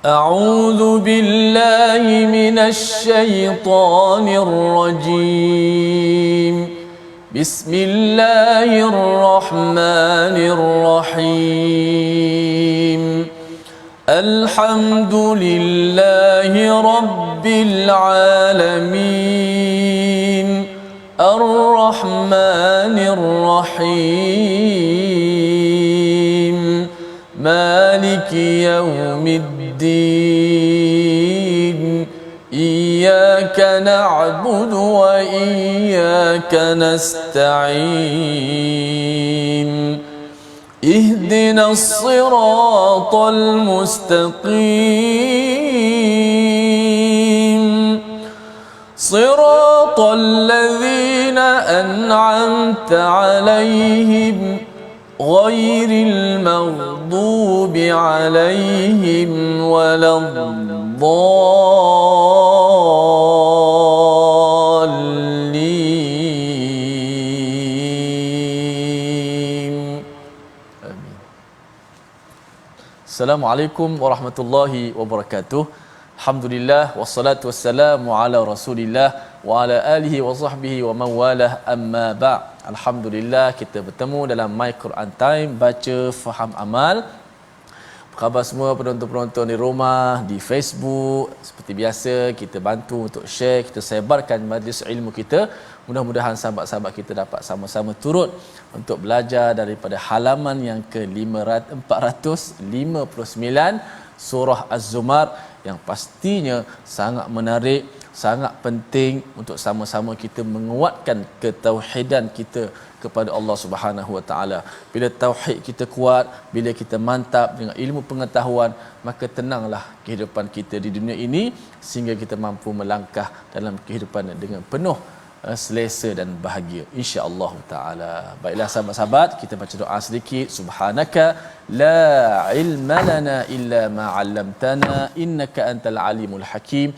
أعوذ بالله من الشيطان الرجيم. بسم الله الرحمن الرحيم. الحمد لله رب العالمين الرحمن الرحيم مالك يوم الدين إياك نعبد وإياك نستعين اهدنا الصراط المستقيم صراط الذين أنعمت عليهم غير المغضوب عليهم ولا الضالين. Assalamualaikum warahmatullahi wabarakatuh. Alhamdulillah wassalatu wassalamu ala Rasulillah wa ala alihi wa sahbihi wa man walah, amma ba'. Alhamdulillah kita bertemu dalam My Quran Time, baca faham amal. Apa khabar semua penonton-penonton di rumah, di Facebook? Seperti biasa kita bantu untuk share, kita sebarkan majlis ilmu kita. Mudah-mudahan sahabat-sahabat kita dapat sama-sama turut untuk belajar daripada halaman yang ke-459 surah Az-Zumar, yang pastinya sangat menarik, sangat penting untuk sama-sama kita menguatkan ketauhidan kita kepada Allah Subhanahu Wa Taala. Bila tauhid kita kuat, bila kita mantap dengan ilmu pengetahuan, maka tenanglah kehidupan kita di dunia ini sehingga kita mampu melangkah dalam kehidupan dengan penuh selesa dan bahagia, insya-Allah taala. Baiklah sahabat-sahabat, kita baca doa sedikit. Subhanaka la ilma lana illa ma 'allamtana innaka antal alimul hakim.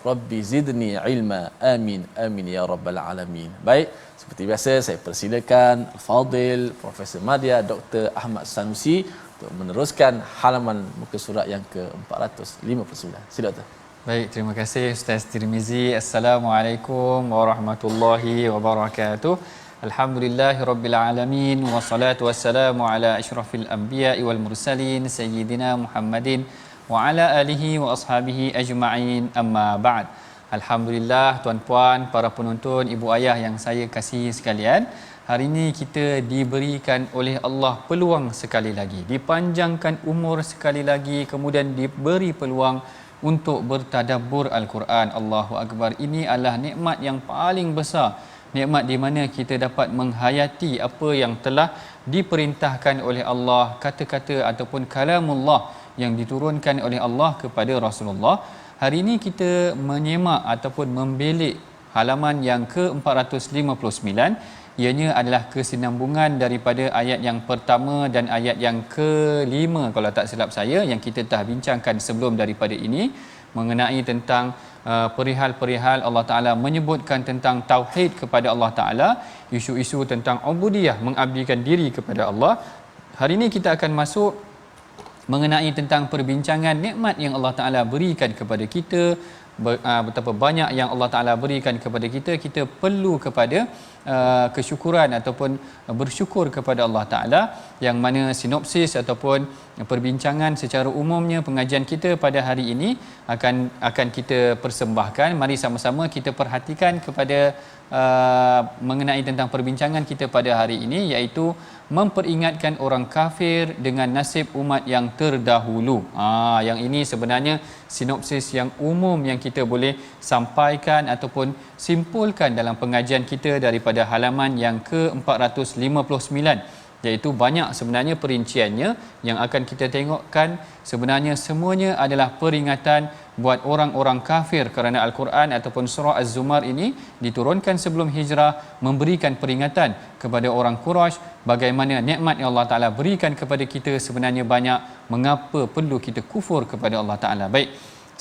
Rabbi zidni ilma. Amin amin ya rabbal alamin. Baik, seperti biasa saya persilakan Fadil Profesor Madya Dr. Ahmad Sanusi untuk meneruskan halaman muka surat yang ke-459. Sila Dr. Baik, terima kasih Ustaz Tirmizi. Assalamualaikum warahmatullahi wabarakatuh. Alhamdulillahirabbil alamin wassalatu wassalamu ala asyrafil anbiya'i wal mursalin sayyidina Muhammadin wa ala alihi wa ashabihi ajma'in, amma ba'd. Alhamdulillah tuan-puan, para penonton, ibu ayah yang saya kasihi sekalian, hari ini kita diberikan oleh Allah peluang sekali lagi, dipanjangkan umur sekali lagi, kemudian diberi peluang untuk bertadabbur Al-Quran. Allahu Akbar. Ini adalah nikmat yang paling besar, nikmat di mana kita dapat menghayati apa yang telah diperintahkan oleh Allah, kata-kata ataupun kalamullah yang diturunkan oleh Allah kepada Rasulullah. Hari ini kita menyemak ataupun membelik halaman yang ke-459, ianya adalah kesinambungan daripada ayat yang pertama dan ayat yang ke-5 kalau tak silap saya, yang kita telah bincangkan sebelum daripada ini, mengenai tentang perihal-perihal Allah Ta'ala menyebutkan tentang tauhid kepada Allah Ta'ala, isu-isu tentang ubudiyah, mengabdikan diri kepada Allah. Hari ini kita akan masuk mengenai tentang perbincangan nikmat yang Allah Ta'ala berikan kepada kita, betapa banyak yang Allah Ta'ala berikan kepada kita. Kita perlu kepada kesyukuran ataupun bersyukur kepada Allah Ta'ala, yang mana sinopsis ataupun perbincangan secara umumnya pengajian kita pada hari ini akan kita persembahkan. Mari sama-sama kita perhatikan kepada mengenai tentang perbincangan kita pada hari ini, iaitu memperingatkan orang kafir dengan nasib umat yang terdahulu. Yang ini sebenarnya sinopsis yang umum yang kita boleh sampaikan ataupun simpulkan dalam pengajian kita daripada halaman yang ke-459, iaitu banyak sebenarnya perinciannya yang akan kita tengokkan. Sebenarnya semuanya adalah peringatan buat orang-orang kafir, kerana Al-Quran ataupun surah Az-Zumar ini diturunkan sebelum hijrah, memberikan peringatan kepada orang Quraisy bagaimana nikmat yang Allah Ta'ala berikan kepada kita sebenarnya banyak, mengapa perlu kita kufur kepada Allah Ta'ala. Baik,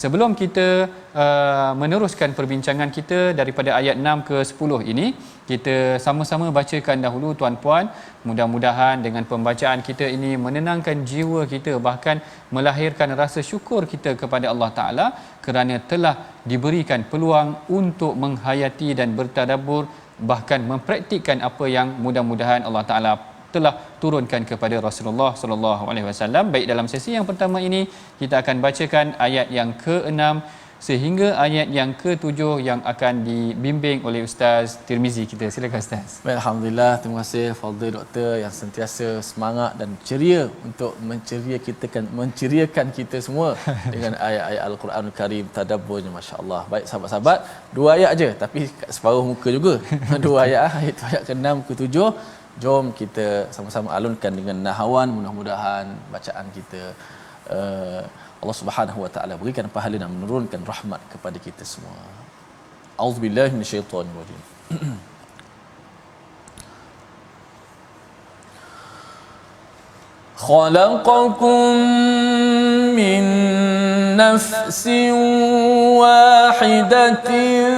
Sebelum kita meneruskan perbincangan kita daripada ayat 6 ke 10 ini, kita sama-sama bacakan dahulu tuan-puan. Mudah-mudahan dengan pembacaan kita ini menenangkan jiwa kita, bahkan melahirkan rasa syukur kita kepada Allah Ta'ala kerana telah diberikan peluang untuk menghayati dan bertadabbur, bahkan mempraktikkan apa yang mudah-mudahan Allah Ta'ala telah turunkan kepada Rasulullah sallallahu alaihi wasallam. Baik, dalam sesi yang pertama ini kita akan bacakan ayat yang ke-6 sehingga ayat yang ke-7 yang akan dibimbing oleh Ustaz Tirmizi kita. Silakan Ustaz. Baik, alhamdulillah, terima kasih Fadil Doktor yang sentiasa semangat dan ceria untuk menceriakan kita semua dengan ayat-ayat Al-Quranul Karim, tadabburnya, masya-Allah. Baik sahabat-sahabat, 2 ayat aja tapi kat separuh muka juga. 2 ayat, iaitu ayat ke-6 ke-7. Jom kita sama-sama alunkan dengan nahawan, mudah-mudahan bacaan kita Allah Subhanahu wa taala berikan pahala dan menurunkan rahmat kepada kita semua. Auzubillahi minasyaitonir rajim. Khalaqakum min nafsin wahidatin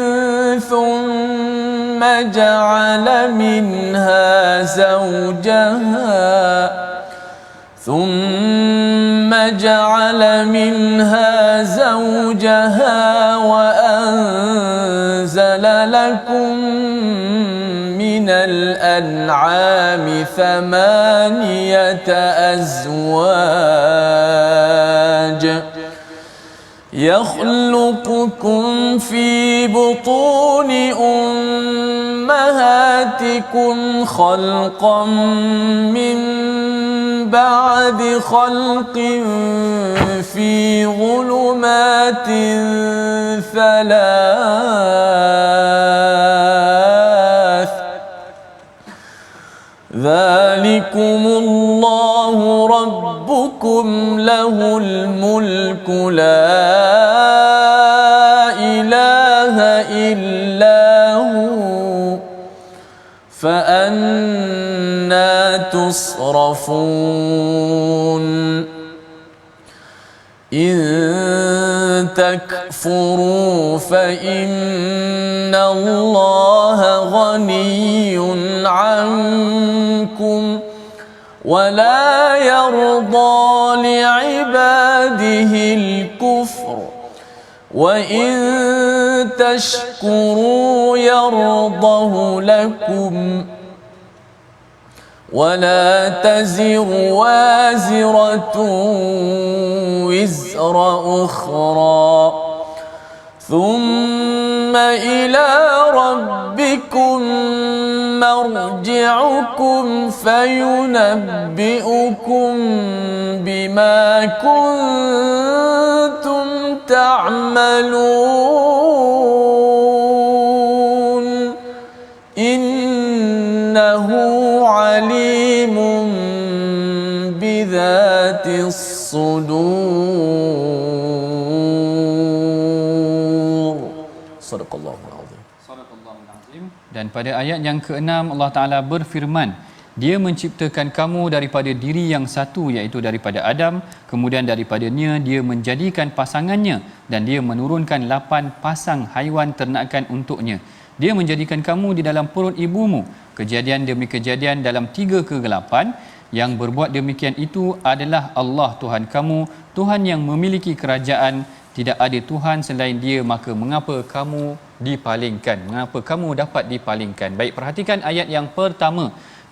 thumma ja'ala minha zawjaha ثم جعل منها زوجها وأنزل لكم من الأنعام 8 أزواج يخلقكم في بطون أمهاتكم خلقا من بعد خلق في ظلمات 3 ذلكم الله ربكم له الملك لا إله إلا هو فأنى تصرفون إن تكفروا فإن الله غني عنكم ولا يرضى لعباده الكفر وإن تشكروا يرضه لكم ولا تزر وازرة وزر أخرى ثم إلى ربكم مرجعكم فينبئكم بما كنتم تعملون إنه عليم بذات الصدور. Sadaqallahul azim. Sadaqallahul azim. Dan pada ayat yang ke-6 Allah Taala berfirman, Dia menciptakan kamu daripada diri yang satu, iaitu daripada Adam, kemudian daripadanya Dia menjadikan pasangannya dan Dia menurunkan 8 pasang haiwan ternakan untuknya. Dia menjadikan kamu di dalam perut ibumu, kejadian demi kejadian dalam 3 ke-8. Yang berbuat demikian itu adalah Allah Tuhan kamu, Tuhan yang memiliki kerajaan, tidak ada Tuhan selain Dia, maka mengapa kamu dipalingkan? Mengapa kamu dapat dipalingkan? Baik, perhatikan ayat yang pertama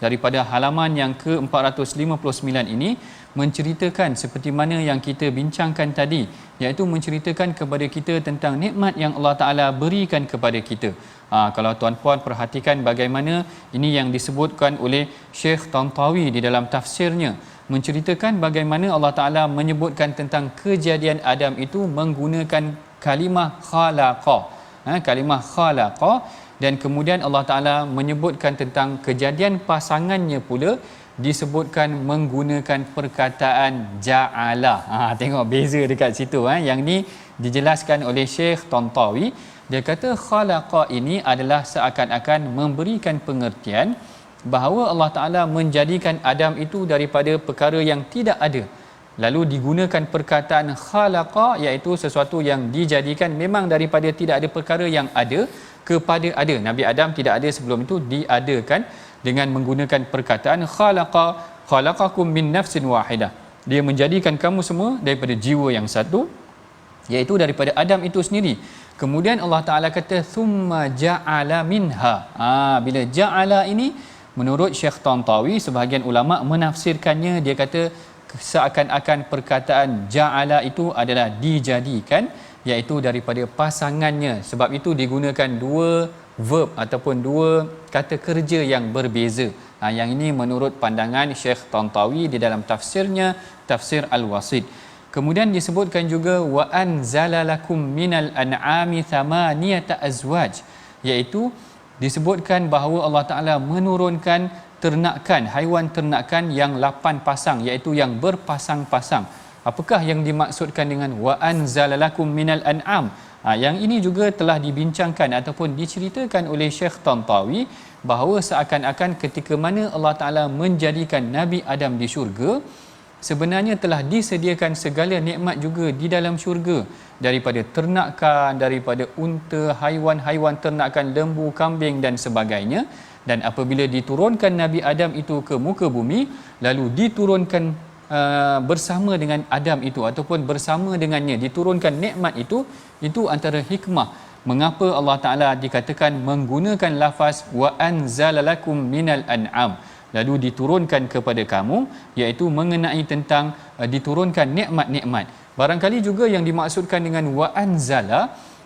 daripada halaman yang ke-459 ini menceritakan seperti mana yang kita bincangkan tadi, iaitu menceritakan kepada kita tentang nikmat yang Allah Ta'ala berikan kepada kita. Kalau tuan-puan perhatikan bagaimana ini yang disebutkan oleh Syekh Tantawi di dalam tafsirnya, menceritakan bagaimana Allah Ta'ala menyebutkan tentang kejadian Adam itu menggunakan kalimah khalaqa, kalimah khalaqa, dan kemudian Allah Ta'ala menyebutkan tentang kejadian pasangannya pula disebutkan menggunakan perkataan ja'ala. Tengok beza dekat situ. Yang ni dijelaskan oleh Syekh Tantawi. Dia kata khalaqa ini adalah seakan-akan memberikan pengertian bahawa Allah Ta'ala menjadikan Adam itu daripada perkara yang tidak ada, lalu digunakan perkataan khalaqa, iaitu sesuatu yang dijadikan memang daripada tidak ada perkara yang ada kepada ada. Nabi Adam tidak ada sebelum itu, diadakan dengan menggunakan perkataan khalaqa, khalaqakum min nafsin wahidah. Dia menjadikan kamu semua daripada jiwa yang satu, iaitu daripada Adam itu sendiri. Kemudian Allah Taala kata thumma ja'ala minha. Bila ja'ala ini menurut Syekh Tantawi, sebahagian ulama menafsirkannya, dia kata seakan-akan perkataan ja'ala itu adalah dijadikan, iaitu daripada pasangannya. Sebab itu digunakan dua verb ataupun dua kata kerja yang berbeza. Yang ini menurut pandangan Syekh Tantawi di dalam tafsirnya, Tafsir Al-Wasit. Kemudian disebutkan juga wa anzala lakum minal an'ami thamaniyata azwaj, iaitu disebutkan bahawa Allah Taala menurunkan ternakan, haiwan ternakan yang 8 pasang, iaitu yang berpasang-pasang. Apakah yang dimaksudkan dengan wa anzala lakum minal an'am? Yang ini juga telah dibincangkan ataupun diceritakan oleh Syekh Tantawi, bahawa seakan-akan ketika mana Allah Taala menjadikan Nabi Adam di syurga, sebenarnya telah disediakan segala nikmat juga di dalam syurga, daripada ternakan, daripada unta, haiwan-haiwan ternakan, lembu, kambing dan sebagainya. Dan apabila diturunkan Nabi Adam itu ke muka bumi, lalu diturunkan bersama dengan Adam itu ataupun bersama dengannya diturunkan nikmat itu antara hikmah mengapa Allah Taala dikatakan menggunakan lafaz wa anzalalakum minal an'am, lalu diturunkan kepada kamu, iaitu mengenai tentang diturunkan nikmat-nikmat. Barangkali juga yang dimaksudkan dengan wa anzala,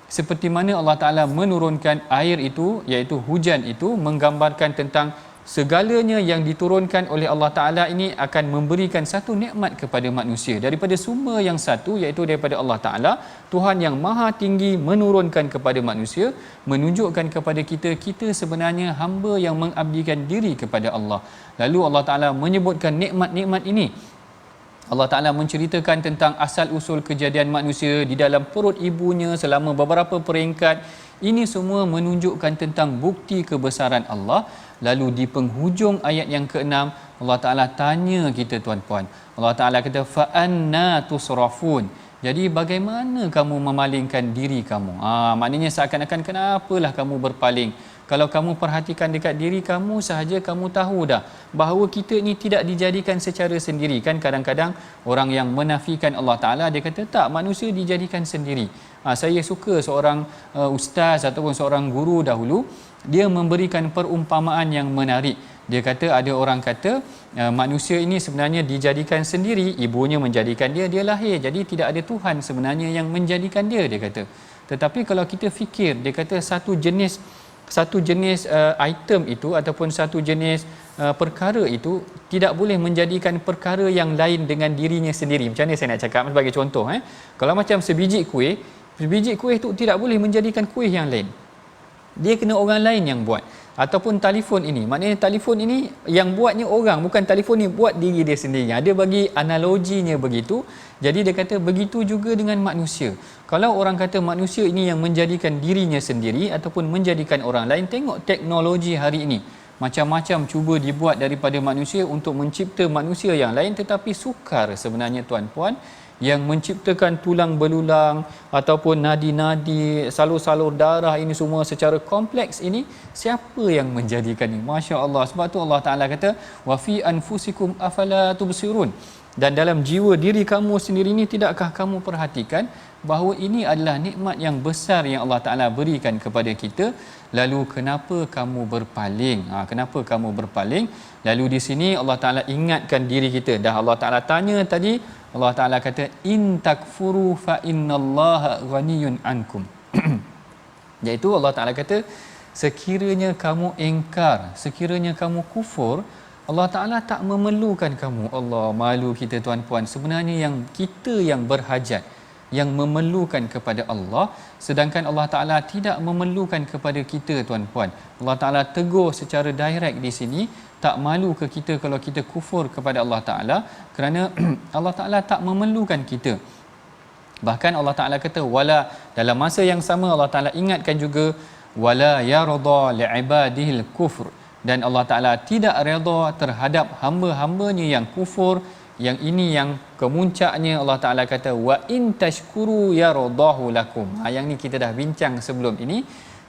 seperti mana Allah Taala menurunkan air itu, iaitu hujan itu, menggambarkan tentang segalanya yang diturunkan oleh Allah Taala ini akan memberikan satu nikmat kepada manusia daripada sumber yang satu, iaitu daripada Allah Taala, Tuhan yang Maha Tinggi menurunkan kepada manusia, menunjukkan kepada kita sebenarnya hamba yang mengabdikan diri kepada Allah. Lalu Allah Taala menyebutkan nikmat-nikmat ini. Allah Ta'ala menceritakan tentang asal usul kejadian manusia di dalam perut ibunya selama beberapa peringkat. Ini semua menunjukkan tentang bukti kebesaran Allah. Lalu di penghujung ayat yang ke-6, Allah Ta'ala tanya kita tuan-puan. Allah Ta'ala kata fa'anna tusrafun. Jadi bagaimana kamu memalingkan diri kamu? Maknanya seakan-akan kenapalah kamu berpaling? Kalau kamu perhatikan dekat diri kamu sahaja, kamu tahu dah bahawa kita ni tidak dijadikan secara sendiri. Kan kadang-kadang orang yang menafikan Allah Ta'ala, dia kata tak, manusia dijadikan sendiri. Saya suka seorang ustaz ataupun seorang guru dahulu, dia memberikan perumpamaan yang menarik. Dia kata ada orang kata manusia ini sebenarnya dijadikan sendiri, ibunya menjadikan dia, dia lahir. Jadi tidak ada Tuhan sebenarnya yang menjadikan dia, dia kata. Tetapi kalau kita fikir, dia kata satu jenis item itu ataupun satu jenis perkara itu tidak boleh menjadikan perkara yang lain dengan dirinya sendiri. Macam mana saya nak cakap sebagai contoh? Kalau macam sebiji kuih itu tidak boleh menjadikan kuih yang lain. Dia kena orang lain yang buat. Ataupun telefon ini, maknanya telefon ini yang buatnya orang, bukan telefon ni buat diri dia sendiri. Ada bagi analoginya begitu. Jadi dia kata begitu juga dengan manusia. Kalau orang kata manusia ini yang menjadikan dirinya sendiri ataupun menjadikan orang lain, tengok teknologi hari ini. Macam-macam cuba dibuat daripada manusia untuk mencipta manusia yang lain, tetapi sukar sebenarnya tuan-puan. Yang menciptakan tulang belulang ataupun nadi-nadi, salur-salur darah ini semua secara kompleks ini, siapa yang menjadikan ini? Masya Allah. Sebab tu Allah Ta'ala kata wa fi anfusikum afala tubsirun. Dan dalam jiwa diri kamu sendiri ini, tidakkah kamu perhatikan bahawa ini adalah nikmat yang besar yang Allah Ta'ala berikan kepada kita? Lalu kenapa kamu berpaling? Kenapa kamu berpaling? Lalu di sini Allah Ta'ala ingatkan diri kita. Dah Allah Ta'ala tanya tadi, Allah Ta'ala kata in takfuru fa innallaha ghaniyun ankum. Iaitu Allah Ta'ala kata sekiranya kamu ingkar, sekiranya kamu kufur, Allah Ta'ala tak memerlukan kamu. Allah, malu kita tuan-puan. Sebenarnya yang kita yang berhajat, yang memerlukan kepada Allah, sedangkan Allah Ta'ala tidak memerlukan kepada kita tuan-puan. Allah Ta'ala tegur secara direct di sini, tak malu ke kita kalau kita kufur kepada Allah Ta'ala, kerana Allah Ta'ala tak memerlukan kita. Bahkan Allah Ta'ala kata wala, dalam masa yang sama Allah Ta'ala ingatkan juga wala yarda li'ibadihil kufr, dan Allah Ta'ala tidak redha terhadap hamba-hambanya yang kufur, yang ini yang kemuncaknya Allah Taala kata wa in tashkuru yaradahu lakum. Yang ni kita dah bincang sebelum ini.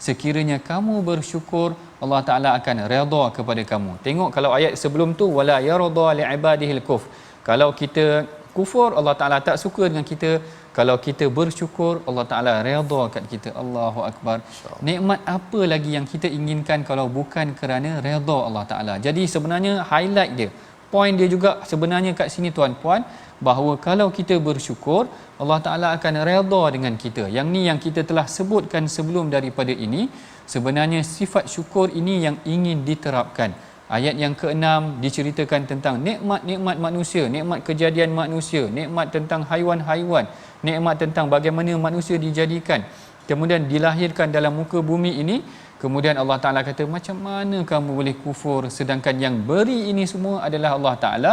Sekiranya kamu bersyukur, Allah Taala akan redha kepada kamu. Tengok kalau ayat sebelum tu wala yarda li ibadihil kufr. Kalau kita kufur, Allah Taala tak suka dengan kita. Kalau kita bersyukur, Allah Taala redha kat kita. Allahu akbar. Nikmat apa lagi yang kita inginkan kalau bukan kerana redha Allah Taala. Jadi sebenarnya highlight dia, point dia juga sebenarnya kat sini tuan-puan, bahawa kalau kita bersyukur, Allah Taala akan redha dengan kita. Yang ni yang kita telah sebutkan sebelum daripada ini, sebenarnya sifat syukur ini yang ingin diterapkan. Ayat yang ke-6 diceritakan tentang nikmat-nikmat manusia, nikmat kejadian manusia, nikmat tentang haiwan-haiwan, nikmat tentang bagaimana manusia dijadikan, kemudian dilahirkan dalam muka bumi ini. Kemudian Allah Ta'ala kata, macam mana kamu boleh kufur sedangkan yang beri ini semua adalah Allah Ta'ala.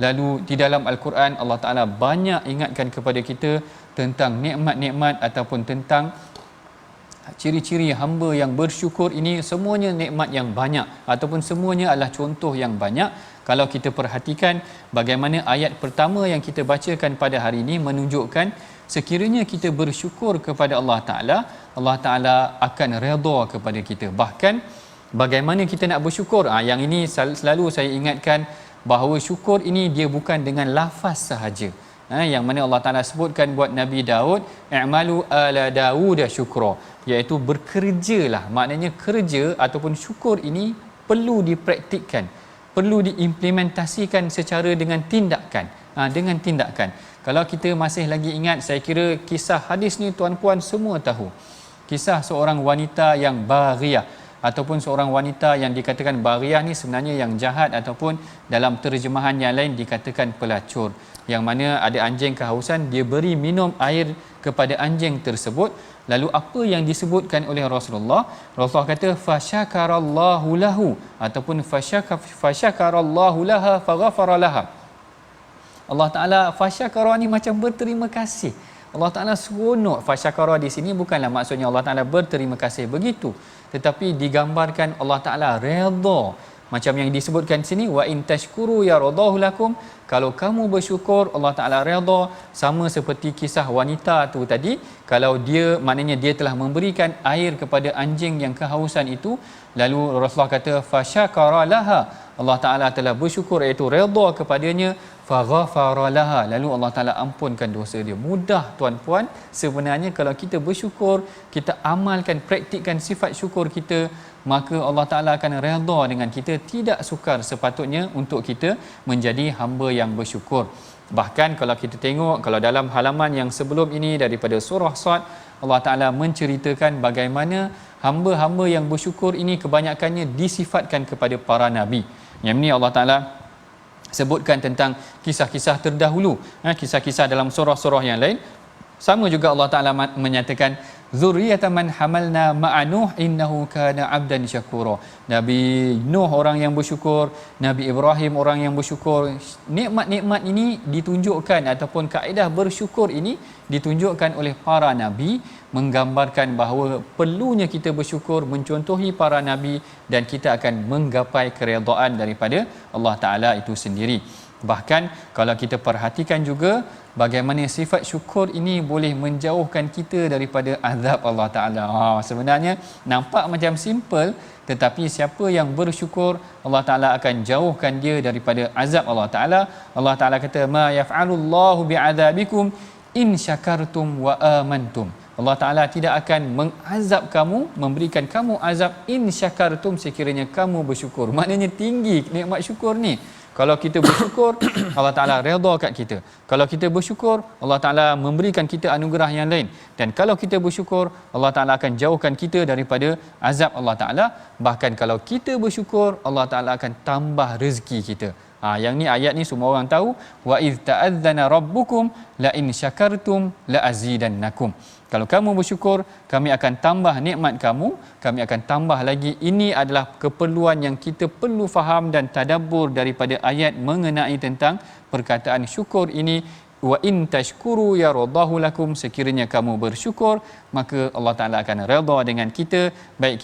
Lalu di dalam Al-Quran Allah Ta'ala banyak ingatkan kepada kita tentang nikmat-nikmat ataupun tentang ciri-ciri hamba yang bersyukur ini. Semuanya nikmat yang banyak ataupun semuanya adalah contoh yang banyak. Kalau kita perhatikan bagaimana ayat pertama yang kita bacakan pada hari ini menunjukkan sekiranya kita bersyukur kepada Allah Ta'ala, Allah Ta'ala akan redha kepada kita. Bahkan bagaimana kita nak bersyukur, yang ini selalu saya ingatkan bahawa syukur ini dia bukan dengan lafaz sahaja. Yang mana Allah Ta'ala sebutkan buat Nabi Daud, i'malu ala Daud syukra, iaitu bekerjalah. Maknanya kerja ataupun syukur ini perlu dipraktikkan, perlu diimplementasikan secara dengan tindakan. Dengan tindakan. Kalau kita masih lagi ingat, saya kira kisah hadis ni tuan-puan semua tahu. Kisah seorang wanita yang baghiyah ataupun seorang wanita yang dikatakan baghiyah ni sebenarnya yang jahat ataupun dalam terjemahan yang lain dikatakan pelacur. Yang mana ada anjing kehausan, dia beri minum air kepada anjing tersebut. Lalu apa yang disebutkan oleh Rasulullah? Rasulullah kata fasyakarallahu lahu ataupun fasyakarallahu laha faghafara laha. Allah Ta'ala fasyakara ni macam berterima kasih. Allah Ta'ala seronok. Fasyakara di sini bukanlah maksudnya Allah Ta'ala berterima kasih begitu, tetapi digambarkan Allah Ta'ala redha. Macam yang disebutkan sini, wa in tashkuru yaradahu lakum. Kalau kamu bersyukur, Allah Ta'ala redha. Sama seperti kisah wanita tu tadi, kalau dia, maknanya dia telah memberikan air kepada anjing yang kehausan itu, lalu Rasulullah kata fasyakara laha, Allah Ta'ala telah bersyukur, iaitu redha kepadanya, faghafara laha, lalu Allah Ta'ala ampunkan dosa dia. Mudah tuan-puan sebenarnya kalau kita bersyukur, kita amalkan, praktikkan sifat syukur kita, maka Allah Ta'ala akan redha dengan kita. Tidak sukar sepatutnya untuk kita menjadi hamba yang bersyukur. Bahkan kalau kita tengok, kalau dalam halaman yang sebelum ini daripada surah Sad, Allah Ta'ala menceritakan bagaimana hamba-hamba yang bersyukur ini kebanyakannya disifatkan kepada para Nabi. Yang ini Allah Ta'ala sebutkan tentang kisah-kisah terdahulu, kisah-kisah dalam surah-surah yang lain. Sama juga Allah Ta'ala menyatakan zurriyatan man hamalna ma'a Nuh innahu kana 'abdan syakura. Nabi Nuh orang yang bersyukur, Nabi Ibrahim orang yang bersyukur. Nikmat-nikmat ini ditunjukkan ataupun kaedah bersyukur ini ditunjukkan oleh para nabi, menggambarkan bahawa perlunya kita bersyukur, mencontohi para nabi, dan kita akan menggapai keredaan daripada Allah Ta'ala itu sendiri. Bahkan kalau kita perhatikan juga bagaimana sifat syukur ini boleh menjauhkan kita daripada azab Allah Ta'ala. Sebenarnya nampak macam simple, tetapi siapa yang bersyukur, Allah Ta'ala akan jauhkan dia daripada azab Allah Ta'ala. Allah Ta'ala kata ma yaf'alullahu bi'adzabikum in syakartum wa amantum. Allah Ta'ala tidak akan mengazab kamu, memberikan kamu azab in syakartum, sekiranya kamu bersyukur. Maknanya tinggi nikmat syukur ni. Kalau kita bersyukur, Allah Ta'ala redha kat kita. Kalau kita bersyukur, Allah Ta'ala memberikan kita anugerah yang lain. Dan kalau kita bersyukur, Allah Ta'ala akan jauhkan kita daripada azab Allah Ta'ala. Bahkan kalau kita bersyukur, Allah Ta'ala akan tambah rezeki kita. Yang ni ayat ni semua orang tahu. Wa idh ta'adzana rabbukum la in syakartum la azidannakum. Kalau kamu bersyukur, kami akan tambah nikmat kamu, kami akan tambah lagi. Ini adalah keperluan yang kita perlu faham dan tadabbur daripada ayat mengenai tentang perkataan syukur ini. wa in tashkuru yardahu lakum, sekiranya kamu bersyukur maka Allah Taala akan redha dengan kita. Baik,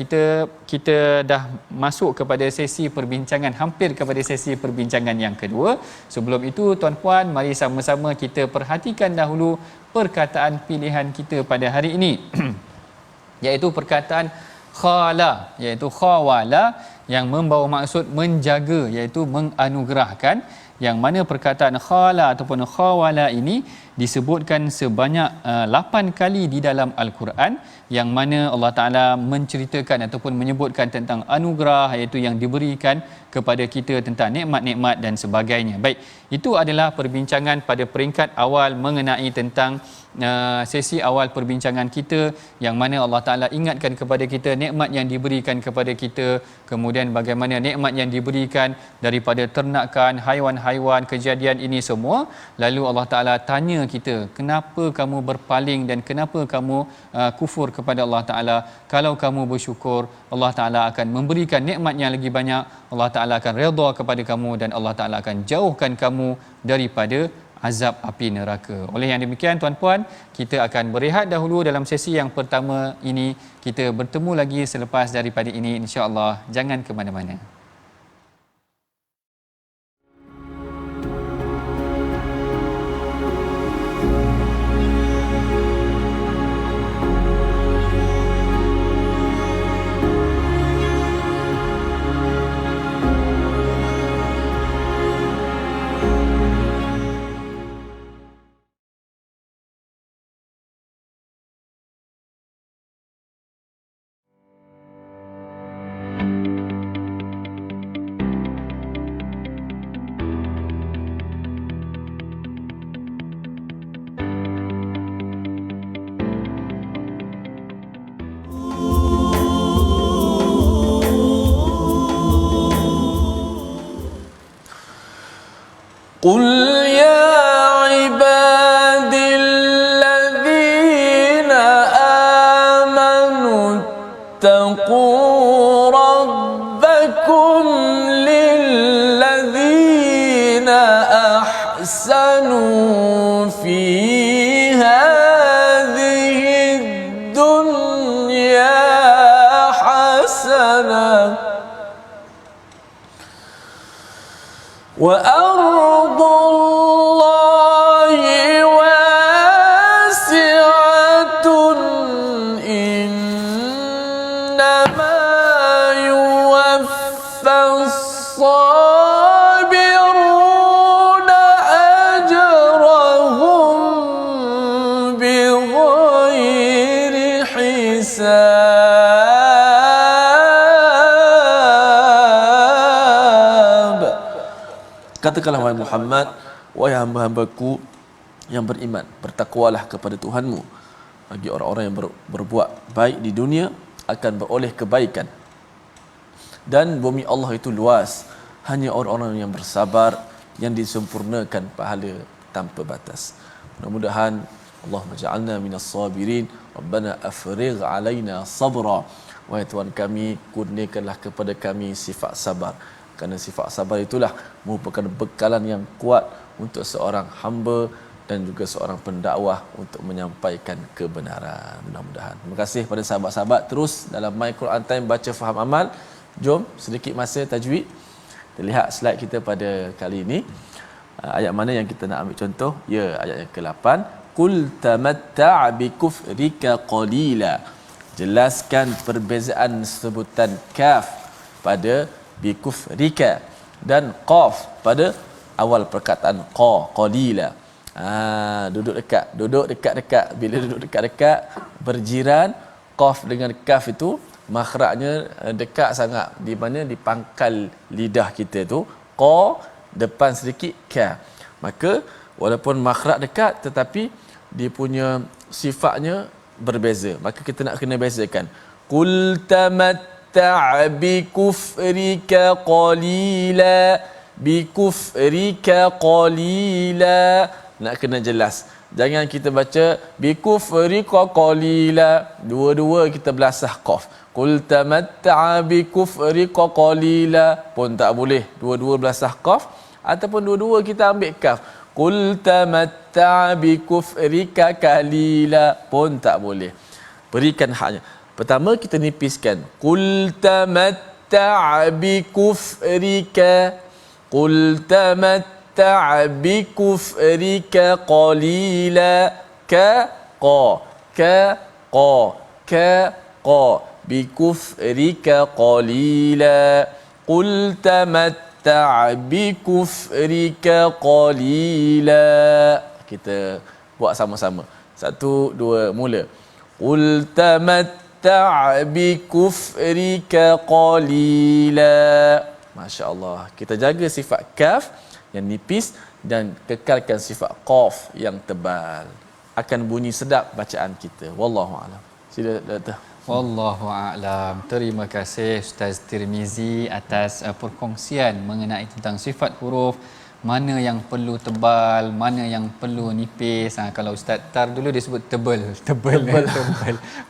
kita dah masuk kepada sesi perbincangan, hampir kepada sesi perbincangan yang kedua. Sebelum itu tuan-puan, mari sama-sama kita perhatikan dahulu perkataan pilihan kita pada hari ini iaitu perkataan khala, iaitu khawala, yang membawa maksud menjaga, iaitu menganugerahkan, yang mana perkataan khala ataupun khawala ini disebutkan sebanyak 8 kali di dalam Al-Quran, yang mana Allah Ta'ala menceritakan ataupun menyebutkan tentang anugerah, iaitu yang diberikan kepada kita, tentang nikmat-nikmat dan sebagainya. Baik, itu adalah perbincangan pada peringkat awal mengenai tentang sesi awal perbincangan kita, yang mana Allah Ta'ala ingatkan kepada kita nikmat yang diberikan kepada kita, kemudian bagaimana nikmat yang diberikan daripada ternakan, haiwan-haiwan, kejadian ini semua. Lalu Allah Ta'ala tanya kita, kenapa kamu berpaling dan kenapa kamu kufur kepada Allah Ta'ala? Kalau kamu bersyukur, Allah Ta'ala akan memberikan nikmat yang lagi banyak, Allah Ta'ala akan redha kepada kamu, dan Allah Ta'ala akan jauhkan kamu daripada azab api neraka. Oleh yang demikian tuan-puan, kita akan berehat dahulu dalam sesi yang pertama ini. Kita bertemu lagi selepas daripada ini, insya-Allah. Jangan ke mana-mana. قل يا عبادي الذين آمنوا اتقوا ربكم للذين أحسنوا في هذه الدنيا حسنة وأرض الله واسعة إنما يوفى الصابرون أجرهم بغير حساب. Katakanlah wahai Muhammad, wahai hamba-hambaku yang beriman, bertakwalah kepada Tuhanmu. Bagi orang-orang yang berbuat baik di dunia akan beroleh kebaikan. Dan bumi Allah itu luas, hanya orang-orang yang bersabar yang disempurnakan pahala tanpa batas. Mudah-mudahan Allah maj'alna minas sabirin. Rabbana afrigh alaina sabra. Wahai Tuhan kami, kurniakanlah kepada kami sifat sabar. Kerana sifat sabar itulah merupakan bekalan yang kuat untuk seorang hamba dan juga seorang pendakwah untuk menyampaikan kebenaran. Mudah-mudahan. Terima kasih kepada sahabat-sahabat. Terus dalam My Quran Time baca faham amal. Jom sedikit masa tajwid. Kita lihat slide kita pada kali ini. Ayat mana yang kita nak ambil contoh? Ya, ayat yang ke-8. Qul tamatta' bi kufrika qalila. Jelaskan perbezaan sebutan kaf pada bi kufrika dan qaf pada awal perkataan qalila. Duduk dekat. Bila duduk dekat berjiran, qaf dengan kaf itu makhrajnya dekat sangat, di mana di pangkal lidah kita tu, qa depan sedikit ka. Maka walaupun makhraj dekat tetapi dia punya sifatnya berbeza. Maka kita nak kena bezakan. Qul tamatta' bi kufrika qalila, bi kufrika qalila. Nak kena jelas. Jangan kita baca bi kufrika qalila, dua-dua kita belasah qaf. Qul tamatta' bi kufrika qalila pun tak boleh, dua-dua belasah qaf, ataupun dua-dua kita ambil kaf. Qul tamatta' bi kufrika qalila pun tak boleh. Berikan haknya. Pertama kita nipiskan. Qul tamatta' bi kufrika. Qul tamatta' bi kufrika qalila. Ka bi kufrika qalila. Qul tamatta' bi kufrika qalila. Kita buat sama-sama. 1 2 mula. Qul tamatta' bi kufrika qalila. Masya-Allah. Kita jaga sifat kaf yang nipis dan kekalkan sifat qaf yang tebal. Akan bunyi sedap bacaan kita. Wallahu a'lam. Sila Doktor. Wallahu a'lam. Terima kasih Ustaz Tirmizi atas perkongsian mengenai tentang sifat huruf, mana yang perlu tebal, mana yang perlu nipis. Kalau Ustaz Tar dulu dia sebut tebal.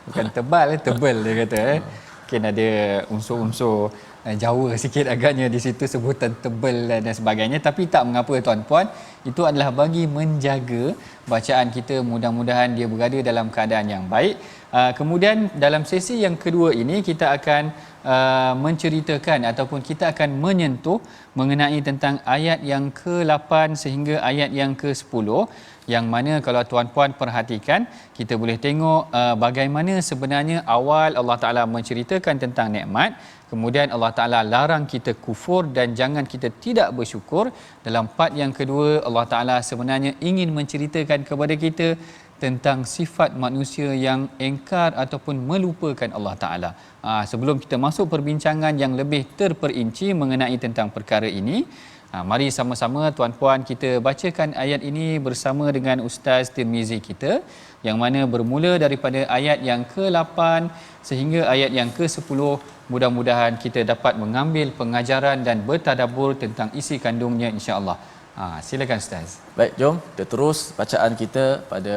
Bukan tebal, tebal dia kata. Mungkin ada unsur-unsur Jawa sikit agaknya di situ sebutan tebal dan sebagainya, tapi tak mengapa tuan-puan, itu adalah bagi menjaga bacaan kita, mudah-mudahan dia berada dalam keadaan yang baik. Kemudian dalam sesi yang kedua ini kita akan menceritakan ataupun kita akan menyentuh mengenai tentang ayat yang ke-8 sehingga ayat yang ke-10, yang mana kalau tuan-puan perhatikan kita boleh tengok bagaimana sebenarnya awal Allah Ta'ala menceritakan tentang nikmat, kemudian Allah Ta'ala larang kita kufur dan jangan kita tidak bersyukur. Dalam part yang kedua Allah Ta'ala sebenarnya ingin menceritakan kepada kita tentang sifat manusia yang engkar ataupun melupakan Allah Ta'ala. Sebelum kita masuk perbincangan yang lebih terperinci mengenai tentang perkara ini, mari sama-sama tuan-puan kita bacakan ayat ini bersama dengan Ustaz Tirmizi kita, yang mana bermula daripada ayat yang ke-8 sehingga ayat yang ke-10. Mudah-mudahan kita dapat mengambil pengajaran dan bertadabbur tentang isi kandungnya, insya-Allah. Silakan Ustaz. Baik, jom kita terus bacaan kita pada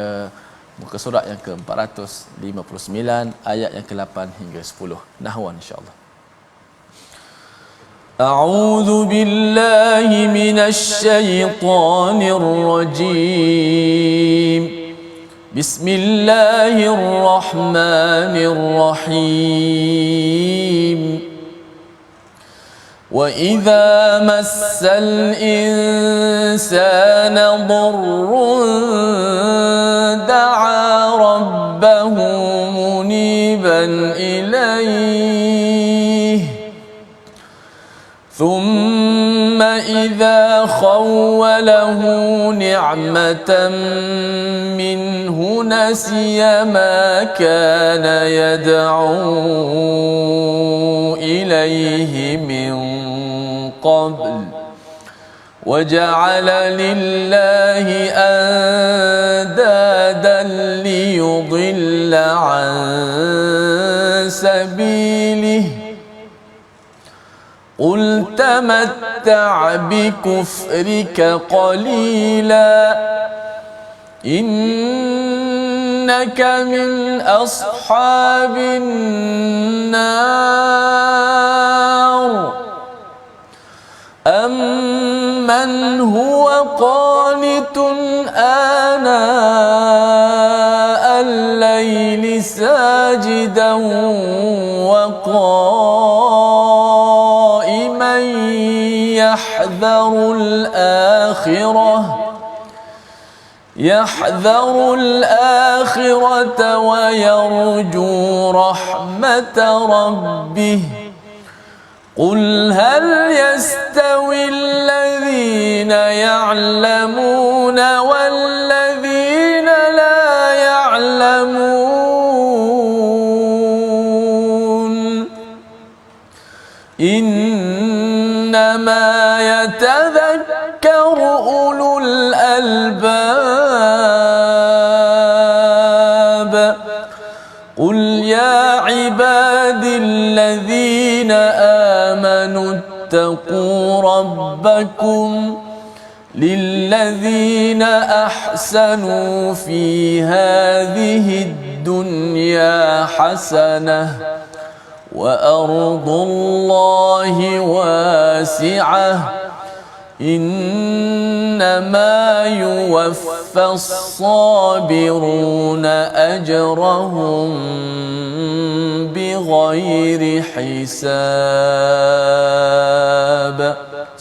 muka surat yang ke-459 ayat yang ke-8 hingga 10. Nahwan insya-Allah. A'udzu billahi minasy syaithanir rajim. Bismillahirrahmanirrahim. وَإِذَا مَسَّ الْإِنسَانَ ضُرٌّ دَعَا رَبَّهُ مُنِيبًا إِلَيْهِ ثُمَّ إِذَا خَوَّلَهُ نِعْمَةً مِّنْهُ نَسِيَ مَا كَانَ يَدْعُو إِلَيْهِ مِنْ قبل وجعل لله أندادا ليضل عن سبيله قل تمتع بكفرك قليلا إنك من أصحاب النار أَمَّنْ هُوَ قَانِتٌ آنَاءَ اللَّيْلِ سَاجِدًا وَقَائِمًا يَحْذَرُ الْآخِرَةَ وَيَرْجُو رَحْمَةَ رَبِّهِ قُلْ هَلْ يَسْتَوِي الَّذِينَ يَعْلَمُونَ وَالَّذِينَ لَا يَعْلَمُونَ إِنَّمَا يَتَذَكَّرُ أُولُو الْأَلْبَابِ قُلْ يَا عِبَادِي الَّذِينَ آمنوا اتقوا ربكم للذين أحسنوا في هذه الدنيا حسنة وأرض الله واسعة إن إنما يوفى الصابرون أجرهم بغير حساب.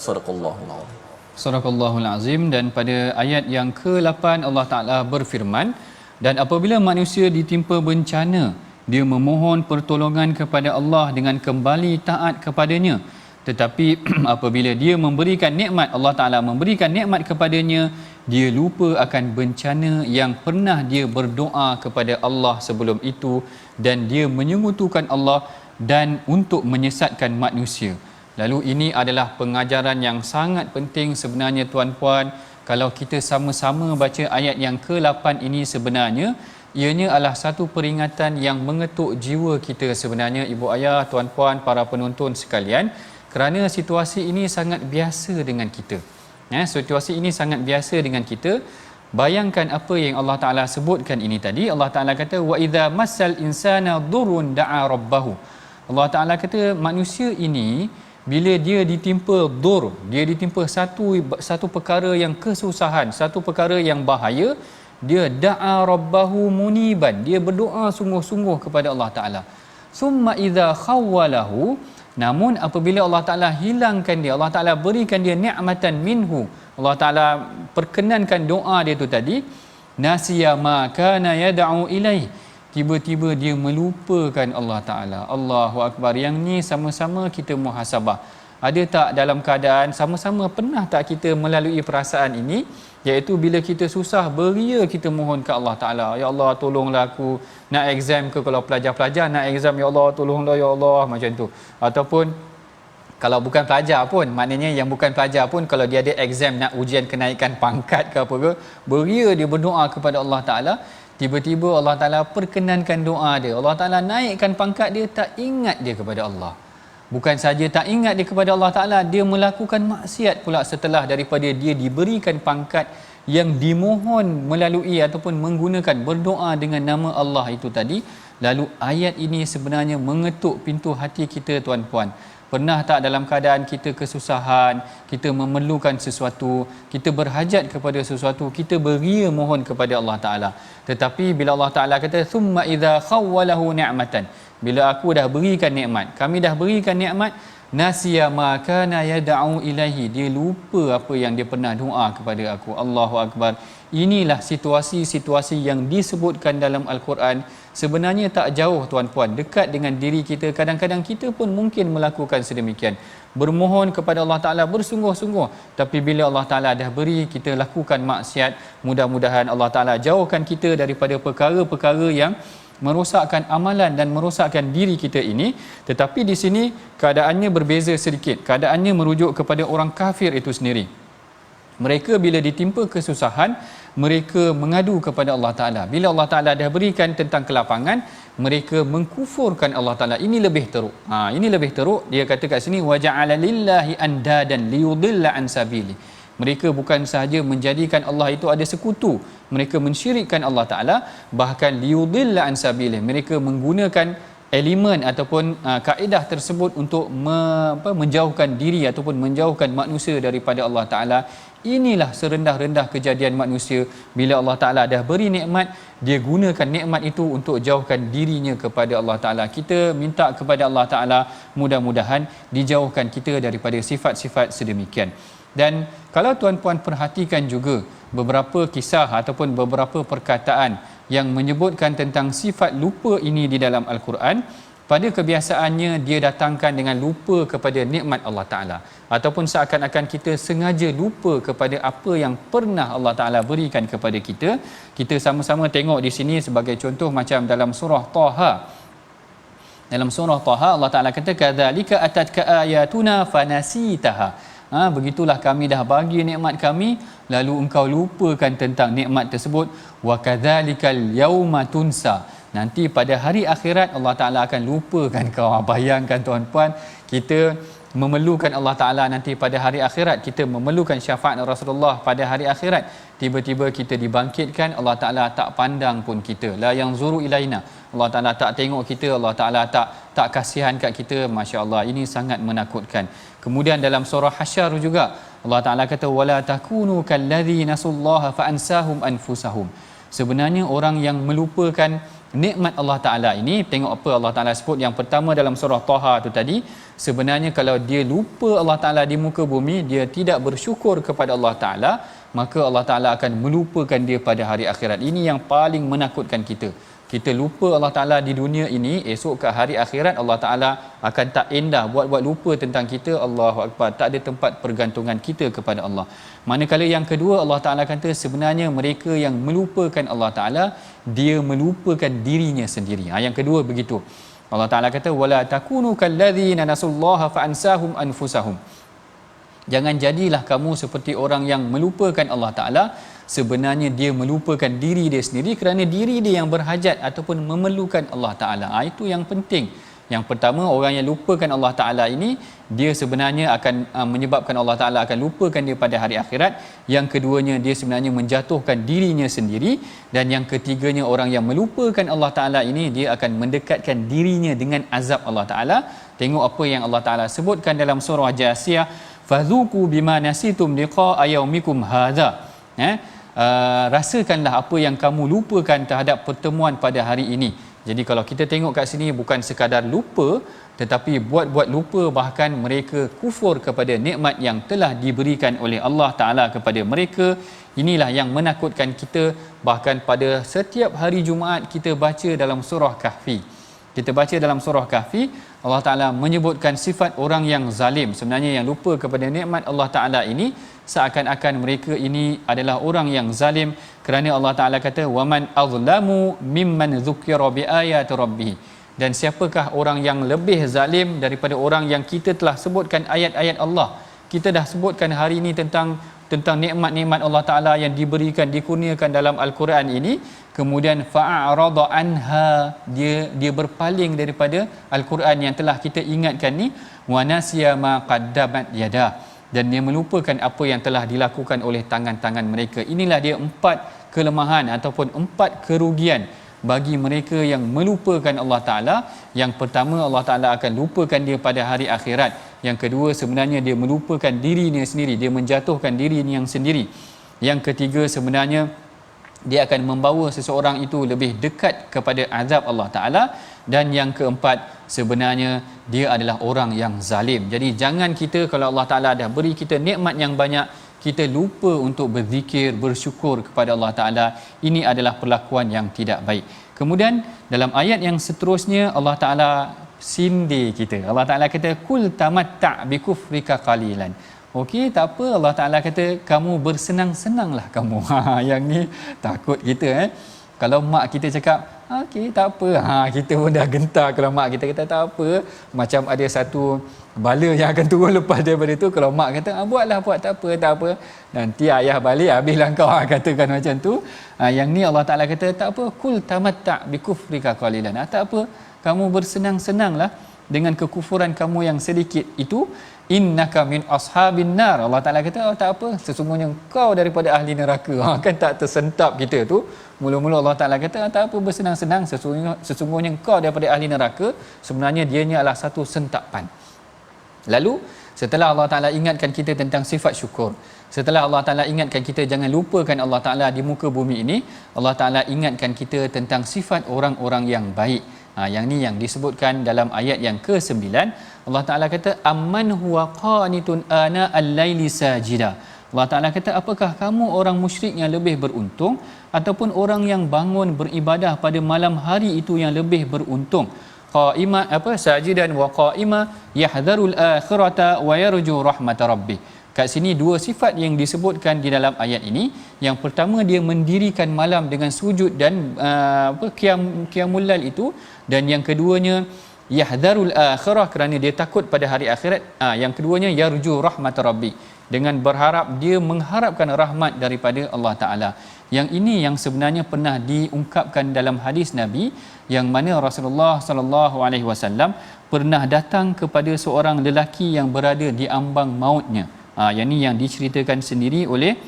صدق الله العظيم. Sadaqallahul Azim. Dan pada ayat yang ke-8 Allah Ta'ala berfirman, dan apabila manusia ditimpa bencana, dia memohon pertolongan kepada Allah dengan kembali taat kepadanya. Tetapi apabila dia memberikan nikmat, Allah Ta'ala memberikan nikmat kepadanya, dia lupa akan bencana yang pernah dia berdoa kepada Allah sebelum itu, dan dia menyekutukan Allah dan untuk menyesatkan manusia. Lalu ini adalah pengajaran yang sangat penting sebenarnya tuan-puan. Kalau kita sama-sama baca ayat yang ke-8 ini, sebenarnya ianya adalah satu peringatan yang mengetuk jiwa kita sebenarnya, ibu ayah, tuan-puan, para penonton sekalian, kerana situasi ini sangat biasa dengan kita. Situasi ini sangat biasa dengan kita. Bayangkan apa yang Allah Ta'ala sebutkan ini tadi. Allah Ta'ala kata, wa idza massal insana dhurrun da'a rabbahu. Allah Ta'ala kata manusia ini bila dia ditimpa dur, dia ditimpa satu perkara yang kesusahan, satu perkara yang bahaya, dia da'a rabbahu muniban, dia berdoa sungguh-sungguh kepada Allah Ta'ala. Summa idza khawwalahu, namun apabila Allah Ta'ala hilangkan dia, Allah Ta'ala berikan dia ni'matan minhu, Allah Ta'ala perkenankan doa dia tu tadi, nasiya ma kana yad'u ilaih, tiba-tiba dia melupakan Allah Ta'ala. Allahu Akbar. Yang ni sama-sama kita muhasabah. Ada tak dalam keadaan sama-sama, pernah tak kita melalui perasaan ini, iaitu bila kita susah beria kita mohon ke Allah Ta'ala, ya Allah tolonglah aku nak exam ke, kalau pelajar-pelajar nak exam, ya Allah tolonglah ya Allah, macam tu. Ataupun kalau bukan pelajar pun, maknanya yang bukan pelajar pun, kalau dia ada exam nak ujian kenaikan pangkat ke apa ke, beria dia berdoa kepada Allah Ta'ala, tiba-tiba Allah Ta'ala perkenankan doa dia, Allah Ta'ala naikkan pangkat dia, tak ingat dia kepada Allah. Bukan saja tak ingat dia kepada Allah Ta'ala, dia melakukan maksiat pula setelah daripada dia diberikan pangkat yang dimohon melalui ataupun menggunakan berdoa dengan nama Allah itu tadi. Lalu ayat ini sebenarnya mengetuk pintu hati kita tuan-puan. Pernah tak dalam keadaan kita kesusahan, kita memerlukan sesuatu, kita berhajat kepada sesuatu, kita beria mohon kepada Allah Ta'ala. Tetapi bila Allah Ta'ala kata, thumma idza khawwalahu ni'matan, bila aku dah berikan nikmat, kami dah berikan nikmat, nasiya ma kana yad'u ilaihi, dia lupa apa yang dia pernah doa kepada aku. Allahu Akbar. Inilah situasi-situasi yang disebutkan dalam Al-Quran. Sebenarnya tak jauh tuan-puan, dekat dengan diri kita. Kadang-kadang kita pun mungkin melakukan sedemikian, bermohon kepada Allah Ta'ala bersungguh-sungguh, tapi bila Allah Ta'ala dah beri, kita lakukan maksiat. Mudah-mudahan Allah Ta'ala jauhkan kita daripada perkara-perkara yang merosakkan amalan dan merosakkan diri kita ini. Tetapi di sini keadaannya berbeza sedikit. Keadaannya merujuk kepada orang kafir itu sendiri. Mereka bila ditimpa kesusahan, mereka mengadu kepada Allah Ta'ala. Bila Allah Ta'ala dah berikan tentang kelapangan, mereka mengkufurkan Allah Ta'ala. Ini lebih teruk. Ini lebih teruk. Dia kata kat sini, waja'ala lillahi andadan liyudilla an sabili. Mereka bukan sahaja menjadikan Allah itu ada sekutu, mereka mensyirikkan Allah Ta'ala, bahkan liyudilla an sabili. Mereka menggunakan elemen ataupun kaedah tersebut untuk menjauhkan diri ataupun menjauhkan manusia daripada Allah Ta'ala. Inilah serendah-rendah kejadian manusia. Bila Allah Ta'ala dah beri nikmat, dia gunakan nikmat itu untuk jauhkan dirinya kepada Allah Ta'ala. Kita minta kepada Allah Ta'ala mudah-mudahan dijauhkan kita daripada sifat-sifat sedemikian. Dan kalau tuan-puan perhatikan juga beberapa kisah ataupun beberapa perkataan yang menyebutkan tentang sifat lupa ini di dalam Al-Quran, pada kebiasaannya dia datangkan dengan lupa kepada nikmat Allah Ta'ala, ataupun seakan-akan kita sengaja lupa kepada apa yang pernah Allah Ta'ala berikan kepada kita. Kita sama-sama tengok di sini sebagai contoh, macam dalam surah Taha. Dalam surah Taha Allah Ta'ala kata, kadzalika atatka ayatuna fanasitaha. Begitulah kami dah bagi nikmat kami, lalu engkau lupakan tentang nikmat tersebut. Wa kadzalikal yauma tunsa. Nanti pada hari akhirat Allah Ta'ala akan lupakan kau. Bayangkan tuan-puan, kita memerlukan Allah Ta'ala nanti pada hari akhirat, kita memerlukan syafaat Rasulullah pada hari akhirat, tiba-tiba kita dibangkitkan, Allah Ta'ala tak pandang pun kita. La yanzuru ilaina, Allah Ta'ala tak tengok kita, Allah Ta'ala tak kasihan kat kita. Masya Allah, ini sangat menakutkan. Kemudian dalam surah Hasyar juga Allah Taala kata wala takunu kallazi nasullaha fa ansahum anfusahum. Sebenarnya orang yang melupakan nikmat Allah Taala ini, tengok apa Allah Taala sebut yang pertama dalam surah Taha tu tadi, sebenarnya kalau dia lupa Allah Taala di muka bumi, dia tidak bersyukur kepada Allah Taala, maka Allah Taala akan melupakan dia pada hari akhirat. Ini yang paling menakutkan kita. Kita lupa Allah Ta'ala di dunia ini, esok ke hari akhirat Allah Ta'ala akan tak endah buat lupa tentang kita. Allahu Akbar, tak ada tempat pergantungan kita kepada Allah. Manakala yang kedua, Allah Ta'ala kata sebenarnya mereka yang melupakan Allah Ta'ala, dia melupakan dirinya sendiri. Yang kedua begitu. Allah Ta'ala kata wala takunu kallazina nasullaha fa ansahum anfusahum. Jangan jadilah kamu seperti orang yang melupakan Allah Ta'ala, sebenarnya dia melupakan diri dia sendiri kerana diri dia yang berhajat ataupun memerlukan Allah Ta'ala. Itu yang penting. Yang pertama, orang yang lupakan Allah Ta'ala ini, dia sebenarnya akan menyebabkan Allah Ta'ala akan lupakan dia pada hari akhirat. Yang keduanya, dia sebenarnya menjatuhkan dirinya sendiri. Dan yang ketiganya, orang yang melupakan Allah Ta'ala ini, dia akan mendekatkan dirinya dengan azab Allah Ta'ala. Tengok apa yang Allah Ta'ala sebutkan dalam surah Jasiyah, fadhuku bima nasitum liqa'a yaumikum hadha. Rasakanlah apa yang kamu lupakan terhadap pertemuan pada hari ini. Jadi kalau kita tengok kat sini, bukan sekadar lupa, tetapi buat lupa, bahkan mereka kufur kepada nikmat yang telah diberikan oleh Allah Ta'ala kepada mereka. Inilah yang menakutkan kita. Bahkan pada setiap hari Jumaat kita baca dalam surah Kahfi. Kita baca dalam surah Kahfi, Allah Ta'ala menyebutkan sifat orang yang zalim. Sebenarnya yang lupa kepada nikmat Allah Ta'ala ini, seakan-akan mereka ini adalah orang yang zalim, kerana Allah Ta'ala kata waman azlamu mimman dzukira biayati rabbih. Dan siapakah orang yang lebih zalim daripada orang yang kita telah sebutkan ayat-ayat Allah. Kita dah sebutkan hari ini tentang nikmat-nikmat Allah Ta'ala yang diberikan, dikurniakan dalam Al-Quran ini. Kemudian fa'arada anha, dia berpaling daripada Al-Quran yang telah kita ingatkan ni. Wa nasiya ma qaddamat yada, dan dia melupakan apa yang telah dilakukan oleh tangan-tangan mereka. Inilah dia 4 kelemahan ataupun 4 kerugian bagi mereka yang melupakan Allah Ta'ala. Yang pertama, Allah Ta'ala akan lupakan dia pada hari akhirat. Yang kedua, sebenarnya dia melupakan dirinya sendiri, dia menjatuhkan dirinya yang sendiri. Yang ketiga, sebenarnya dia akan membawa seseorang itu lebih dekat kepada azab Allah Ta'ala. Dan yang keempat, sebenarnya dia adalah orang yang zalim. Jadi jangan kita, kalau Allah Ta'ala dah beri kita nikmat yang banyak, kita lupa untuk berzikir, bersyukur kepada Allah Ta'ala. Ini adalah perlakuan yang tidak baik. Kemudian dalam ayat yang seterusnya, Allah Ta'ala sindir kita. Allah Ta'ala kata kul tamatta' bikufrika qalilan. Okey, tak apa, Allah Ta'ala kata kamu bersenang-senanglah kamu. Yang ni takut kita Kalau mak kita cakap okey tak apa, kita pun dah gentar. Kalau mak kita kata tak apa, macam ada satu bala yang akan turun lepas daripada tu. Kalau mak kata buat tak apa, nanti ayah balik habislah kau, katakan macam tu. Yang ni Allah Ta'ala kata tak apa, kul tamatta' bikufrika qalilan. Tak apa, kamu bersenang-senanglah dengan kekufuran kamu yang sedikit itu. Innaka min ashabin nar. Allah Ta'ala kata tak apa, sesungguhnya kau daripada ahli neraka. Kan tak tersentap kita tu. Mula-mula Allah Ta'ala kata tak apa, bersenang-senang, sesungguhnya kau daripada ahli neraka. Sebenarnya dianya adalah satu sentapan. Lalu setelah Allah Ta'ala ingatkan kita tentang sifat syukur, setelah Allah Ta'ala ingatkan kita jangan lupakan Allah Ta'ala di muka bumi ini, Allah Ta'ala ingatkan kita tentang sifat orang-orang yang baik. Yang ni yang disebutkan dalam ayat yang ke-9. Allah Ta'ala kata amman huwa qanitun ana al-laili sajida. Allah Ta'ala kata apakah kamu orang musyrik yang lebih beruntung, ataupun orang yang bangun beribadah pada malam hari itu yang lebih beruntung. Qa'ima sajidan wa qa'ima yahdharul akhirata wa yarju rahmat rabbih. Kat sini dua sifat yang disebutkan di dalam ayat ini. Yang pertama, dia mendirikan malam dengan sujud dan qiyamul lail itu. Dan yang keduanya yahdharul akhirah, kerana dia takut pada hari akhirat. Yang keduanya yarju rahmat rabbi, dengan berharap, dia mengharapkan rahmat daripada Allah Ta'ala. Yang ini yang sebenarnya pernah diungkapkan dalam hadis Nabi, yang mana Rasulullah sallallahu alaihi wasallam pernah datang kepada seorang lelaki yang berada di ambang mautnya. Yang ni yang diceritakan sendiri oleh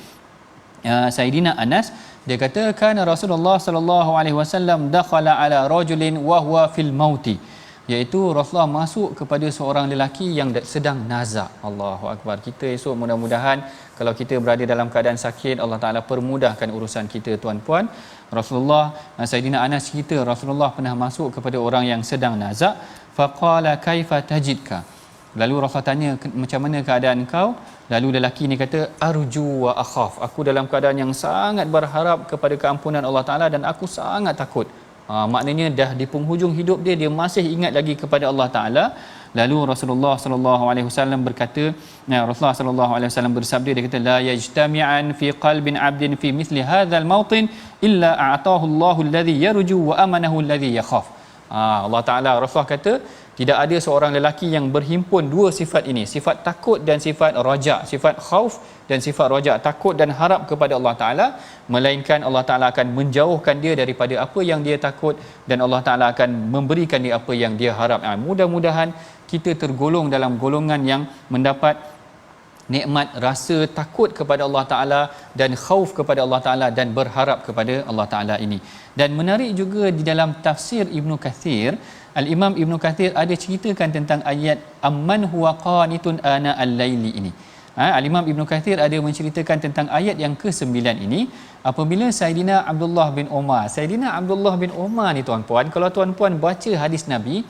Sayyidina Anas. Dia kata kana Rasulullah sallallahu alaihi wasallam dakhala ala rajulin wa huwa fil mauti. iaitu Rasulullah masuk kepada seorang lelaki yang sedang nazak. Allahu akbar. Kita esok mudah-mudahan kalau kita berada dalam keadaan sakit, Allah Taala permudahkan urusan kita tuan-puan. Rasulullah, Saidina Anas cerita Rasulullah pernah masuk kepada orang yang sedang nazak, faqala kaifa tajidka. Lalu Rasulullah tanya, macam mana keadaan kau? Lalu lelaki ni kata, arju wa akhaf. Aku dalam keadaan yang sangat berharap kepada keampunan Allah Taala dan aku sangat takut. Maknanya dah di penghujung hidup dia masih ingat lagi kepada Allah Taala. Lalu Rasulullah sallallahu alaihi wasallam berkata, Rasulullah sallallahu alaihi wasallam bersabda, dia kata, la yajtami'an fi qalbin 'abdin fi mithli hadzal mawtin illa a'tahu Allahu alladhi yarju wa amanahu alladhi yakhaf. Allah Taala, Rasulullah kata, tidak ada seorang lelaki yang berhimpun dua sifat ini, sifat takut dan sifat raja, sifat khauf dan sifat raja, takut dan harap kepada Allah Taala, melainkan Allah Taala akan menjauhkan dia daripada apa yang dia takut dan Allah Taala akan memberikan dia apa yang dia harap. Mudah-mudahan kita tergolong dalam golongan yang mendapat nikmat rasa takut kepada Allah Taala dan khauf kepada Allah Taala dan berharap kepada Allah Taala ini. Dan menarik juga di dalam tafsir Ibnu Kathir, Al-Imam Ibnu Kathir ada ceritakan tentang ayat amman huwa qanitun ana al-laili ini. Al-Imam Ibnu Kathir ada menceritakan tentang ayat yang ke-9 ini apabila Saidina Abdullah bin Umar. Saidina Abdullah bin Umar ni tuan-puan, kalau tuan-puan baca hadis Nabi,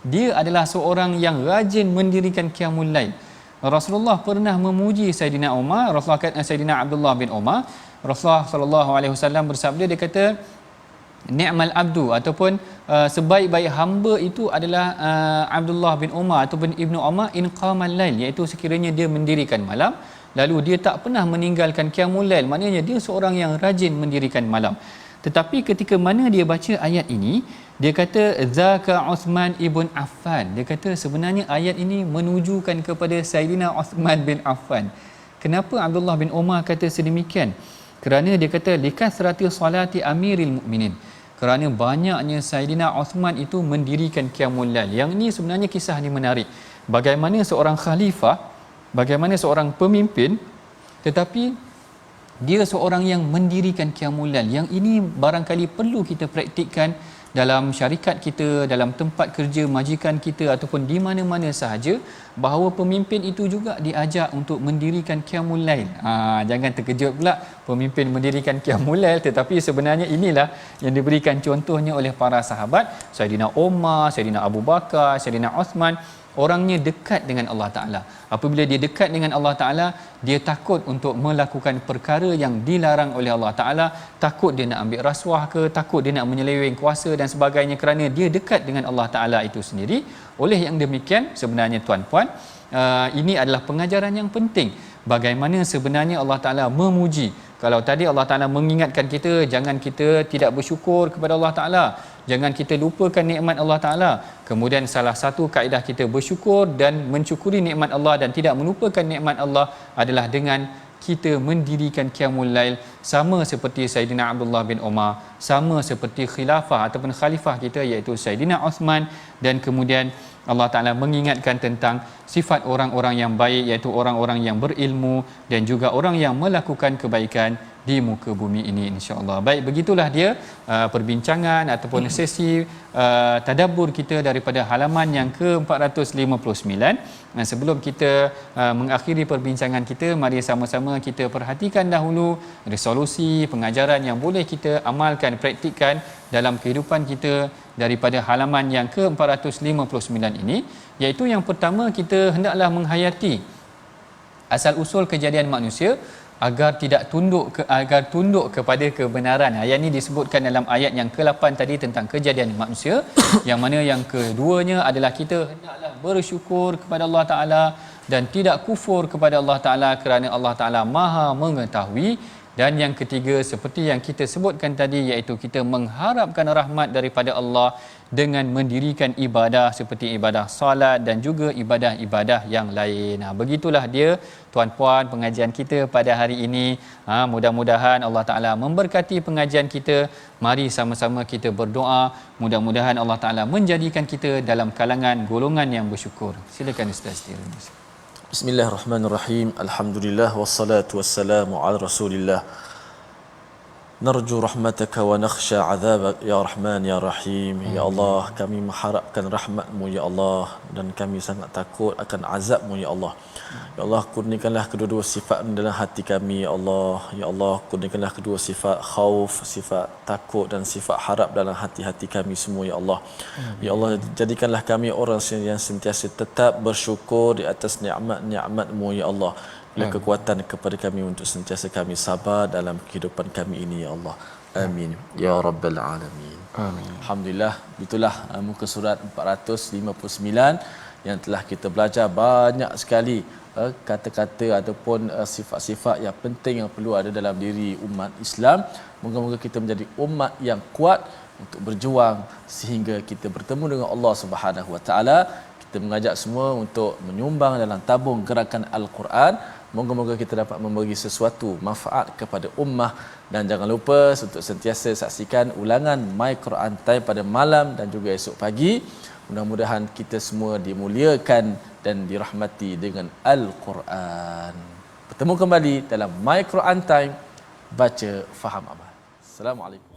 dia adalah seorang yang rajin mendirikan qiyamul lail. Rasulullah pernah memuji Saidina Umar, Rasulullah kata Saidina Abdullah bin Umar, Rasulullah sallallahu alaihi wasallam bersabda, dia kata ni'mal abdu ataupun sebaik-baik hamba itu adalah Abdullah bin Umar ataupun Ibnu Umar in qamal lail, iaitu sekiranya dia mendirikan malam lalu dia tak pernah meninggalkan qiyamul lail, maknanya dia seorang yang rajin mendirikan malam. Tetapi ketika mana dia baca ayat ini, dia kata zaka Uthman ibn Affan. Dia kata sebenarnya ayat ini menujukan kepada Saidina Uthman bin Affan. Kenapa Abdullah bin Umar kata sedemikian? Kerana dia kata likathrati salati amiril mukminin, kerana banyaknya Saidina Uthman itu mendirikan qiyamul lail. Yang ini sebenarnya kisah ni menarik. Bagaimana seorang khalifah, bagaimana seorang pemimpin, tetapi dia seorang yang mendirikan qiyamul lail. Yang ini barangkali perlu kita praktikkan dalam syarikat kita, dalam tempat kerja majikan kita ataupun di mana-mana sahaja, bahawa pemimpin itu juga diajak untuk mendirikan qiyamul lail. Jangan terkejut pula pemimpin mendirikan qiyamul lail, tetapi sebenarnya inilah yang diberikan contohnya oleh para sahabat. Saidina Umar, Saidina Abu Bakar, Saidina Uthman, orangnya dekat dengan Allah Ta'ala. Apabila dia dekat dengan Allah Ta'ala, dia takut untuk melakukan perkara yang dilarang oleh Allah Ta'ala, takut dia nak ambil rasuah ke, takut dia nak menyeleweng kuasa dan sebagainya, kerana dia dekat dengan Allah Ta'ala itu sendiri. Oleh yang demikian, sebenarnya tuan-puan, ini adalah pengajaran yang penting. Bagaimana sebenarnya Allah Ta'ala memuji. Kalau tadi Allah Ta'ala mengingatkan kita, jangan kita tidak bersyukur kepada Allah Ta'ala, jangan kita lupakan nikmat Allah Ta'ala. Kemudian salah satu kaedah kita bersyukur dan mencukuri nikmat Allah dan tidak melupakan nikmat Allah adalah dengan kita mendirikan qiyamul lail, sama seperti Saidina Abdullah bin Umar, sama seperti khilafah ataupun khalifah kita iaitu Saidina Uthman. Dan kemudian Allah Ta'ala mengingatkan tentang sifat orang-orang yang baik, iaitu orang-orang yang berilmu dan juga orang yang melakukan kebaikan di muka bumi ini, insya-Allah. Baik, begitulah dia perbincangan ataupun sesi tadabbur kita daripada halaman yang ke-459. Dan sebelum kita mengakhiri perbincangan kita, mari sama-sama kita perhatikan dahulu resolusi pengajaran yang boleh kita amalkan, praktikkan dalam kehidupan kita daripada halaman yang ke-459 ini, iaitu yang pertama, kita hendaklah menghayati asal usul kejadian manusia agar tunduk kepada kebenaran. Ayat ini disebutkan dalam ayat yang ke-8 tadi tentang kejadian manusia, yang mana yang keduanya adalah kita hendaklah bersyukur kepada Allah Ta'ala dan tidak kufur kepada Allah Ta'ala kerana Allah Ta'ala Maha mengetahui. Dan yang ketiga, seperti yang kita sebutkan tadi, iaitu kita mengharapkan rahmat daripada Allah dengan mendirikan ibadah seperti ibadah solat dan juga ibadah-ibadah yang lain. Begitulah dia tuan-puan pengajian kita pada hari ini. Mudah-mudahan Allah Ta'ala memberkati pengajian kita. Mari sama-sama kita berdoa, mudah-mudahan Allah Ta'ala menjadikan kita dalam kalangan golongan yang bersyukur. Silakan Ustaz Tirmizi. Bismillahirrahmanirrahim. Alhamdulillah wassalatu wassalamu ala Rasulillah Narju rahmataka wa nakhsha azabak ya Rahman ya Rahim. Ya Allah, kami mengharapkan rahmat-Mu ya Allah, dan kami sangat takut akan azab-Mu ya Allah. Ya Allah, kurniakanlah kedua-dua sifat dalam hati kami ya Allah. Ya Allah, kurniakanlah kedua sifat khauf, sifat takut dan sifat harap dalam hati-hati kami semua ya Allah. Ya Allah, jadikanlah kami orang yang sentiasa tetap bersyukur di atas nikmat-nikmat-Mu ya Allah. Berilah kekuatan kepada kami untuk sentiasa kami sabar dalam kehidupan kami ini ya Allah. Amin ya rabbal alamin. Amin. Alhamdulillah, itulah muka surat 459 yang telah kita belajar banyak sekali kata-kata ataupun sifat-sifat yang penting yang perlu ada dalam diri umat Islam. Moga-moga kita menjadi umat yang kuat untuk berjuang sehingga kita bertemu dengan Allah Subhanahu Wa Taala. Kita mengajak semua untuk menyumbang dalam tabung gerakan Al-Quran. Moga-moga kita dapat memberi sesuatu manfaat kepada ummah, dan jangan lupa untuk sentiasa saksikan ulangan My Quran Time pada malam dan juga esok pagi. Mudah-mudahan kita semua dimuliakan dan dirahmati dengan Al-Quran. Bertemu kembali dalam My Quran Time, baca faham amal. Assalamualaikum.